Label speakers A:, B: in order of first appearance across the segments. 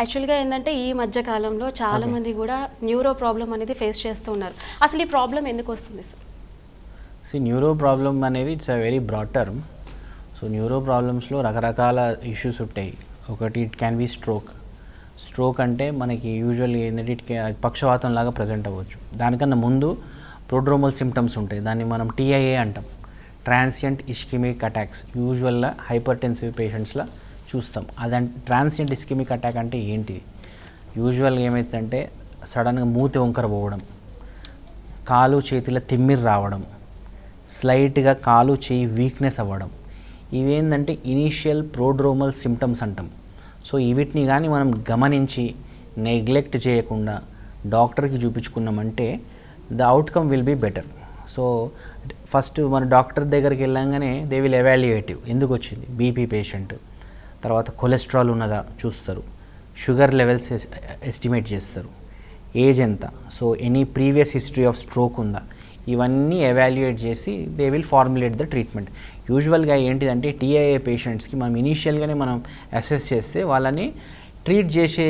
A: యాక్చువల్గా ఏంటంటే ఈ మధ్య కాలంలో చాలా మంది కూడా న్యూరో ప్రాబ్లం అనేది ఫేస్ చేస్తూ ఉన్నారు. అసలు ఈ ప్రాబ్లం ఎందుకు వస్తుంది సార్?
B: న్యూరో ప్రాబ్లం అనేది it's a very broad term. So neuro ప్రాబ్లమ్స్లో రకరకాల ఇష్యూస్ ఉంటాయి. ఒకటి ఇట్ క్యాన్ బి స్ట్రోక్ అంటే మనకి యూజువల్లీ ఏంటంటే పక్షవాతం లాగా ప్రజెంట్ అవ్వచ్చు. దానికన్నా ముందు ప్రోడ్రోమల్ సిమ్టమ్స్ ఉంటాయి. దాన్ని మనం TIA అంటాం, ట్రాన్సియంట్ ఇస్కెమిక్ అటాక్స్. యూజువల్గా హైపర్టెన్సివ్ పేషెంట్స్లో చూస్తాం. అదంటే ట్రాన్సియంట్ ఇస్కెమిక్ అటాక్ అంటే ఏంటిది? యూజువల్గా ఏమవుతుందంటే సడన్గా మూతి వంకర పోవడం, కాలు చేతిలో తిమ్మిరి రావడం, స్లైట్గా కాలు చేయి వీక్నెస్ అవ్వడం, ఇవేంటంటే ఇనీషియల్ ప్రోడ్రోమల్ సిమ్టమ్స్ అంటాం. సో వీటిని కానీ మనం గమనించి నెగ్లెక్ట్ చేయకుండా డాక్టర్కి చూపించుకున్నామంటే the outcome will be better. So first మన డాక్టర్ దగ్గరికి వెళ్ళంగానే దే విల్ ఎవాల్యుయేటివ్ ఎందుకు వచ్చింది, బీపీ పేషెంట్, తర్వాత కొలెస్ట్రాల్ ఉన్నదా చూస్తారు, షుగర్ లెవెల్స్ ఎస్టిమేట్ చేస్తారు, ఏజ్ ఎంత, so any previous history of stroke ఉందా, ఇవన్నీ ఎవాల్యుయేట్ చేసి they will formulate the treatment. యూజువల్గా ఏంటిదంటే TIA పేషెంట్స్కి మనం ఇనీషియల్గానే మనం అసెస్ చేస్తే వాళ్ళని ట్రీట్ చేసే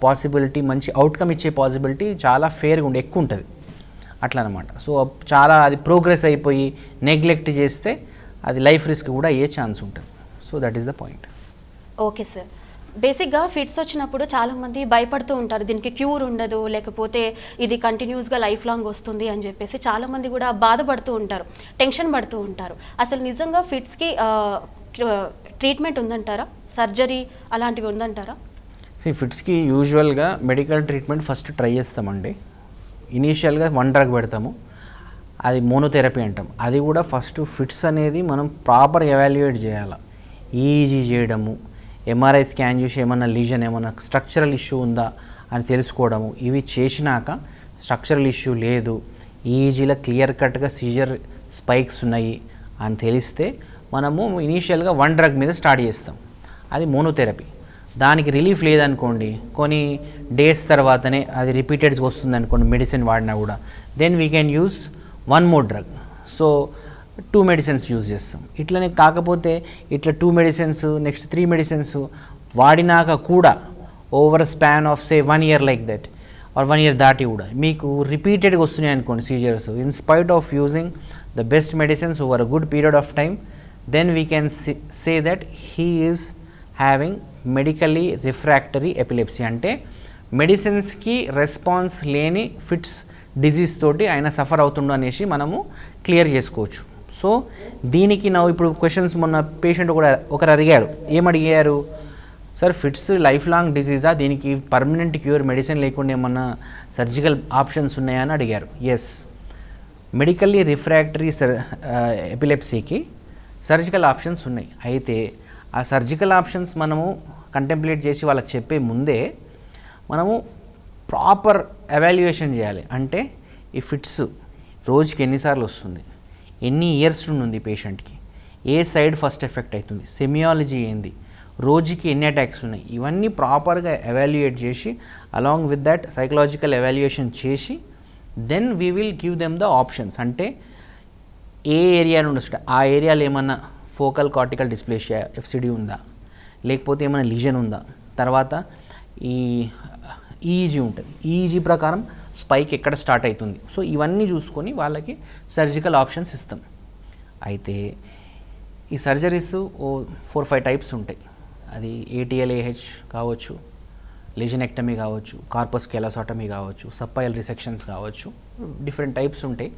B: పాసిబిలిటీ, మంచి అవుట్కమ్ ఇచ్చే పాసిబిలిటీ చాలా ఫేర్గా ఎక్కువ ఉంటుంది అట్లా అనమాట. సో చాలా అది ప్రోగ్రెస్ అయిపోయి నెగ్లెక్ట్ చేస్తే అది లైఫ్ రిస్క్ కూడా అయ్యే ఛాన్స్ ఉంటుంది. So that is the point.
A: Okay sir. బేసిక్గా ఫిట్స్ వచ్చినప్పుడు చాలామంది భయపడుతూ ఉంటారు, దీనికి క్యూర్ ఉండదు, లేకపోతే ఇది కంటిన్యూస్గా లైఫ్ లాంగ్ వస్తుంది అని చెప్పేసి చాలామంది కూడా బాధపడుతూ ఉంటారు, టెన్షన్ పడుతూ ఉంటారు. అసలు నిజంగా ఫిట్స్కి ట్రీట్మెంట్ ఉందంటారా? సర్జరీ అలాంటివి ఉందంటారా?
B: ఫిట్స్కి యూజువల్గా మెడికల్ ట్రీట్మెంట్ ఫస్ట్ ట్రై చేస్తామండి. ఇనీషియల్గా 1 డ్రగ్ పెడతాము, అది మోనోథెరపీ అంటాం. అది కూడా ఫస్ట్ ఫిట్స్ అనేది మనం ప్రాపర్ ఎవాల్యుయేట్ చేయాలి. EEG చేయడము, MRI స్కాన్ చేసి ఏమన్నా లీజన్, ఏమన్నా స్ట్రక్చరల్ ఇష్యూ ఉందా అని తెలుసుకోవడము, ఇవి చేసినాక స్ట్రక్చరల్ ఇష్యూ లేదు, EEGలో క్లియర్ కట్గా సీజర్ స్పైక్స్ ఉన్నాయి అని తెలిస్తే మనము ఇనీషియల్గా 1 డ్రగ్ మీద స్టార్ట్ చేస్తాం. అది మోనోథెరపీ. దానికి రిలీఫ్ లేదనుకోండి, కొన్ని డేస్ తర్వాతనే అది రిపీటెడ్గా వస్తుంది అనుకోండి మెడిసిన్ వాడినా కూడా, then we can use 1 more drug. So 2 medicines use చేస్తాం. ఇట్లనే కాకపోతే ఇట్లా 2 మెడిసిన్స్ నెక్స్ట్ 3 మెడిసిన్స్ వాడినాక కూడా over span of say 1 year like that or 1 year దాటి కూడా మీకు రిపీటెడ్గా వస్తున్నాయి అనుకోండి seizures, in spite of using the best medicines over a good period of time, then we can say that he is having medically refractory epilepsy. అంటే మెడిసిన్స్కి response లేని fits disease తోటి ఆయన సఫర్ అవుతుండు అనేసి మనము క్లియర్ చేసుకోవచ్చు. సో దీనికి నా ఇప్పుడు క్వశ్చన్స్ మొన్న పేషెంట్ కూడా ఒకరు అడిగారు, ఏమడిగారు, సార్ ఫిట్స్ లైఫ్ లాంగ్ డిజీజా, దీనికి పర్మనెంట్ క్యూర్ మెడిసిన్ లేకుండా ఏమన్నా సర్జికల్ ఆప్షన్స్ ఉన్నాయా అని అడిగారు. ఎస్, మెడికల్లీ రిఫ్రాక్టరీ ఎపిలెప్సీకి సర్జికల్ ఆప్షన్స్ ఉన్నాయి. అయితే ఆ సర్జికల్ ఆప్షన్స్ మనము కంటెంప్లేట్ చేసి వాళ్ళకి చెప్పే ముందే మనము ప్రాపర్ ఎవాల్యుయేషన్ చేయాలి. అంటే ఈ ఫిట్స్ రోజుకి ఎన్నిసార్లు వస్తుంది, ఎన్ని ఇయర్స్ నుండి ఉంది పేషెంట్కి, ఏ సైడ్ ఫస్ట్ ఎఫెక్ట్ అవుతుంది, సెమియాలజీ ఏంది, రోజుకి ఎన్ని అటాక్స్ ఉన్నాయి, ఇవన్నీ ప్రాపర్గా ఎవాల్యుయేట్ చేసి along with that psychological evaluation చేసి then we will give them the options. అంటే ఏ ఏరియా నుండి వస్తుంది, ఆ ఏరియాలో ఏమన్నా ఫోకల్ కార్టికల్ డిస్ప్లేషియా FCD ఉందా, లేకపోతే ఏమైనా లీజన్ ఉందా, తర్వాత ఈ EEG ఉంటుంది, EEG ప్రకారం స్పైక్ ఎక్కడ స్టార్ట్ అవుతుంది. సో ఇవన్నీ చూసుకొని వాళ్ళకి సర్జికల్ ఆప్షన్స్ ఇస్తాం. అయితే ఈ సర్జరీస్ 4-5 టైప్స్ ఉంటాయి. అది ATLAH కావచ్చు, లీజనెక్టమీ కావచ్చు, కార్పస్ కెలోసాటమీ కావచ్చు, సబ్పైల్ రిసెక్షన్స్ కావచ్చు, డిఫరెంట్ టైప్స్ ఉంటాయి.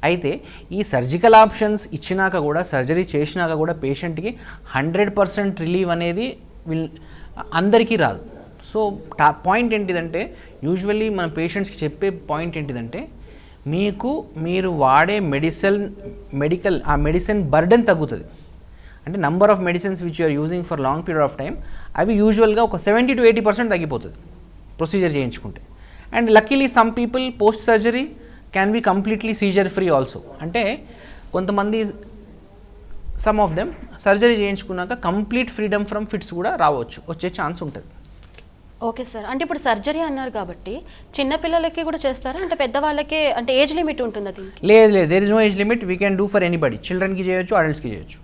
B: అయితే ఈ సర్జికల్ ఆప్షన్స్ ఇచ్చినాక కూడా, సర్జరీ చేసినాక కూడా పేషెంట్కి 100% రిలీవ్ అనేది అందరికీ రాదు. సో పాయింట్ ఏంటిదంటే, యూజువల్లీ మన పేషెంట్స్కి చెప్పే పాయింట్ ఏంటిదంటే, మీరు వాడే ఆ మెడిసిన్ బర్డెన్ తగ్గుతుంది. అంటే number of medicines which you're using for long period of time, అవి యూజువల్గా ఒక 70 to 80% తగ్గిపోతుంది ప్రొసీజర్ చేయించుకుంటే. And luckily some people post surgery can be completely seizure free also. అంటే కొంతమంది సమ్ ఆఫ్ దెమ్ సర్జరీ చేయించుకున్నాక కంప్లీట్ ఫ్రీడమ్ ఫ్రమ్ ఫిట్స్ కూడా వచ్చే ఛాన్స్ ఉంటుంది.
A: Okay sir. అంటే ఇప్పుడు సర్జరీ అన్నారు కాబట్టి చిన్నపిల్లలకి కూడా చేస్తారా, అంటే పెద్దవాళ్ళకే, అంటే ఏజ్ లిమిట్ ఉంటుందా దీనికి?
B: లేదు, there is no age limit. We can do for anybody. చిల్డ్రన్కి చేయొచ్చు, అడల్ట్స్కి చేయొచ్చు.